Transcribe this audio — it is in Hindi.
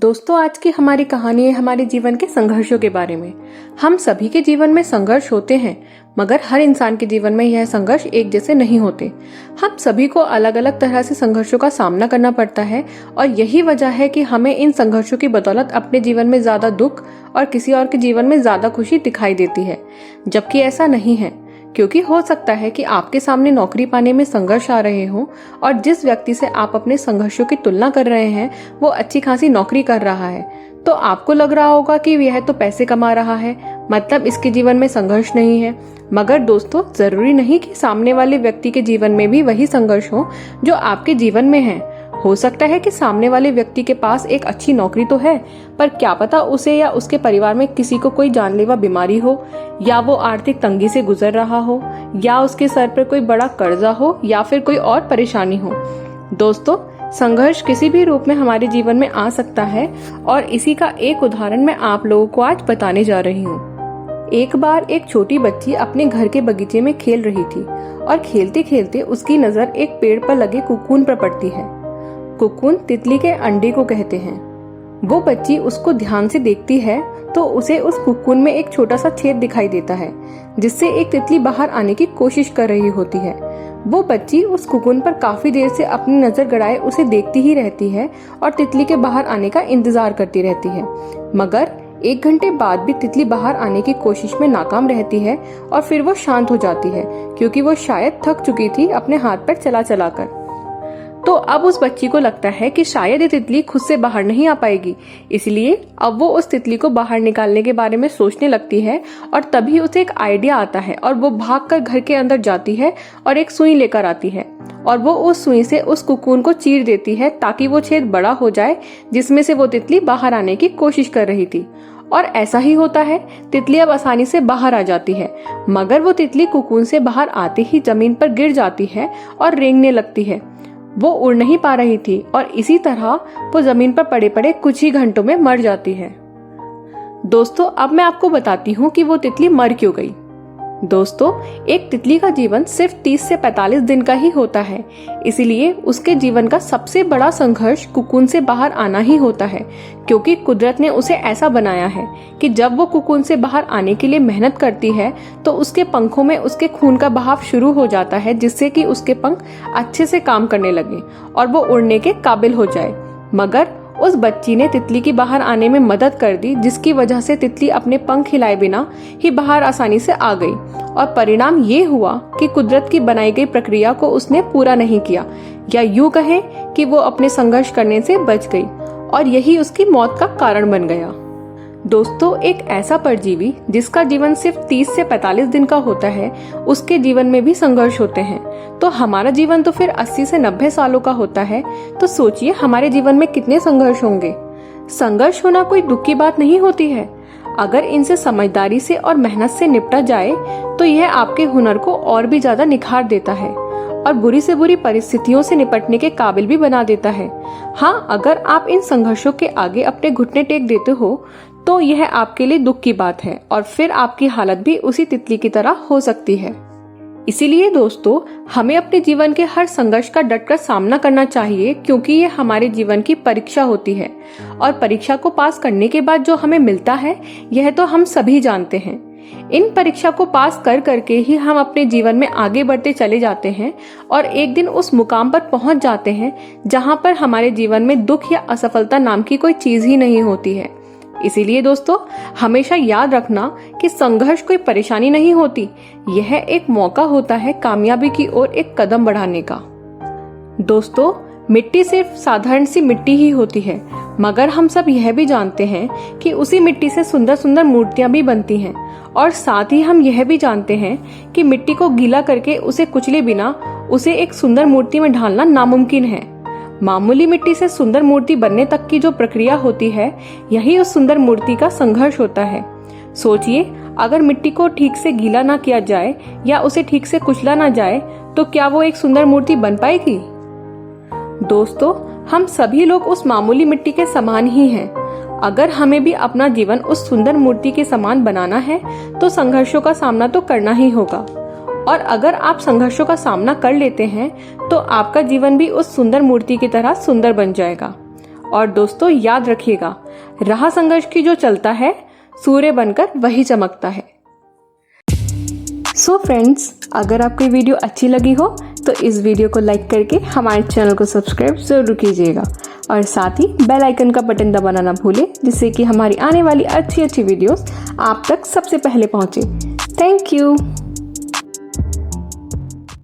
दोस्तों, आज की हमारी कहानी है हमारे जीवन के संघर्षों के बारे में। हम सभी के जीवन में संघर्ष होते हैं, मगर हर इंसान के जीवन में यह संघर्ष एक जैसे नहीं होते। हम सभी को अलग अलग तरह से संघर्षों का सामना करना पड़ता है और यही वजह है कि हमें इन संघर्षों की बदौलत अपने जीवन में ज्यादा दुख और किसी और के जीवन में ज्यादा खुशी दिखाई देती है, जबकि ऐसा नहीं है। क्योंकि हो सकता है कि आपके सामने नौकरी पाने में संघर्ष आ रहे हो और जिस व्यक्ति से आप अपने संघर्षों की तुलना कर रहे हैं वो अच्छी खासी नौकरी कर रहा है, तो आपको लग रहा होगा कि यह तो पैसे कमा रहा है, मतलब इसके जीवन में संघर्ष नहीं है। मगर दोस्तों, जरूरी नहीं कि सामने वाले व्यक्ति के जीवन में भी वही संघर्ष हो जो आपके जीवन में है। हो सकता है कि सामने वाले व्यक्ति के पास एक अच्छी नौकरी तो है, पर क्या पता उसे या उसके परिवार में किसी को कोई जानलेवा बीमारी हो, या वो आर्थिक तंगी से गुजर रहा हो, या उसके सर पर कोई बड़ा कर्जा हो, या फिर कोई और परेशानी हो। दोस्तों, संघर्ष किसी भी रूप में हमारे जीवन में आ सकता है और इसी का एक उदाहरण मैं आप लोगों को आज बताने जा रही हूँ। एक बार एक छोटी बच्ची अपने घर के बगीचे में खेल रही थी और खेलते खेलते उसकी नजर एक पेड़ पर लगे कोकून पर पड़ती है। कोकून तितली के अंडे को कहते हैं। वो बच्ची उसको ध्यान से देखती है तो उसे उस कोकून में एक छोटा सा छेद दिखाई देता है, जिससे एक तितली बाहर आने की कोशिश कर रही होती है। वो बच्ची उस कोकून पर काफी देर से अपनी नजर गड़ाए उसे देखती ही रहती है और तितली के बाहर आने का इंतजार करती रहती है। मगर 1 घंटे बाद भी तितली बाहर आने की कोशिश में नाकाम रहती है और फिर वो शांत हो जाती है, क्योंकि वो शायद थक चुकी थी अपने हाथ पैर चला चला कर। तो अब उस बच्ची को लगता है कि शायद ये तितली खुद से बाहर नहीं आ पाएगी, इसलिए अब वो उस तितली को बाहर निकालने के बारे में सोचने लगती है। और तभी उसे एक आइडिया आता है और वो भागकर घर के अंदर जाती है और एक सुई लेकर आती है और वो उस सुई से उस कोकून को चीर देती है ताकि वो छेद बड़ा हो जाए जिसमें से वो तितली बाहर आने की कोशिश कर रही थी। और ऐसा ही होता है, तितली अब आसानी से बाहर आ जाती है। मगर वो तितली कोकून से बाहर आते ही जमीन पर गिर जाती है और रेंगने लगती है। वो उड़ नहीं पा रही थी और इसी तरह वो जमीन पर पड़े पड़े कुछ ही घंटों में मर जाती है। दोस्तों, अब मैं आपको बताती हूँ कि वो तितली मर क्यों गई। दोस्तों, एक तितली का जीवन सिर्फ 30 से 45 दिन का ही होता है, इसीलिए उसके जीवन का सबसे बड़ा संघर्ष कोकून से बाहर आना ही होता है। क्योंकि कुदरत ने उसे ऐसा बनाया है कि जब वो कोकून से बाहर आने के लिए मेहनत करती है तो उसके पंखों में उसके खून का बहाव शुरू हो जाता है, जिससे कि उसके पंख अच्छे से काम करने लगे और वो उड़ने के काबिल हो जाए। मगर उस बच्ची ने तितली की बाहर आने में मदद कर दी, जिसकी वजह से तितली अपने पंख हिलाए बिना ही बाहर आसानी से आ गई। और परिणाम ये हुआ कि कुदरत की बनाई गई प्रक्रिया को उसने पूरा नहीं किया, या यूं कहें कि वो अपने संघर्ष करने से बच गई और यही उसकी मौत का कारण बन गया। दोस्तों, एक ऐसा परजीवी जिसका जीवन सिर्फ 30 से 45 दिन का होता है, उसके जीवन में भी संघर्ष होते हैं। तो हमारा जीवन तो फिर 80 से 90 सालों का होता है, तो सोचिए हमारे जीवन में कितने संघर्ष होंगे। संघर्ष होना कोई दुख की बात नहीं होती है। अगर इनसे समझदारी से और मेहनत से निपटा जाए तो यह आपके हुनर को और भी ज्यादा निखार देता है और बुरी से बुरी परिस्थितियों से निपटने के काबिल भी बना देता है। हाँ, अगर आप इन संघर्षों के आगे अपने घुटने टेक देते हो तो यह आपके लिए दुख की बात है और फिर आपकी हालत भी उसी तितली की तरह हो सकती है। इसीलिए दोस्तों, हमें अपने जीवन के हर संघर्ष का डटकर सामना करना चाहिए, क्योंकि ये हमारे जीवन की परीक्षा होती है और परीक्षा को पास करने के बाद जो हमें मिलता है यह तो हम सभी जानते हैं। इन परीक्षा को पास कर करके ही हम अपने जीवन में आगे बढ़ते चले जाते हैं और एक दिन उस मुकाम पर पहुंच जाते हैं जहां पर हमारे जीवन में दुख या असफलता नाम की कोई चीज ही नहीं होती है। इसीलिए दोस्तों, हमेशा याद रखना कि संघर्ष कोई परेशानी नहीं होती, यह एक मौका होता है कामयाबी की ओर एक कदम बढ़ाने का। दोस्तों, मिट्टी सिर्फ साधारण सी मिट्टी ही होती है, मगर हम सब यह भी जानते हैं कि उसी मिट्टी से सुंदर सुंदर मूर्तियां भी बनती हैं। और साथ ही हम यह भी जानते हैं कि मिट्टी को गीला करके उसे कुचले बिना उसे एक सुंदर मूर्ति में ढालना नामुमकिन है। मामूली मिट्टी से सुंदर मूर्ति बनने तक की जो प्रक्रिया होती है, यही उस सुंदर मूर्ति का संघर्ष होता है। सोचिए, अगर मिट्टी को ठीक से गीला ना किया जाए या उसे ठीक से कुचला ना जाए तो क्या वो एक सुंदर मूर्ति बन पाएगी? दोस्तों, हम सभी लोग उस मामूली मिट्टी के समान ही हैं। अगर हमें भी अपना जीवन उस सुंदर मूर्ति के समान बनाना है तो संघर्षों का सामना तो करना ही होगा। और अगर आप संघर्षों का सामना कर लेते हैं तो आपका जीवन भी उस सुंदर मूर्ति की तरह सुंदर बन जाएगा। और दोस्तों याद रखिएगा, राह संघर्ष की जो चलता है, सूर्य बनकर वही चमकता है। सो फ्रेंड्स, अगर आपको ये वीडियो अच्छी लगी हो तो इस वीडियो को लाइक करके हमारे चैनल को सब्सक्राइब जरूर कीजिएगा और साथ ही बेल आइकन का बटन दबाना ना भूलें, जिससे कि हमारी आने वाली अच्छी वीडियोस आप तक सबसे पहले पहुंचे। Thank you.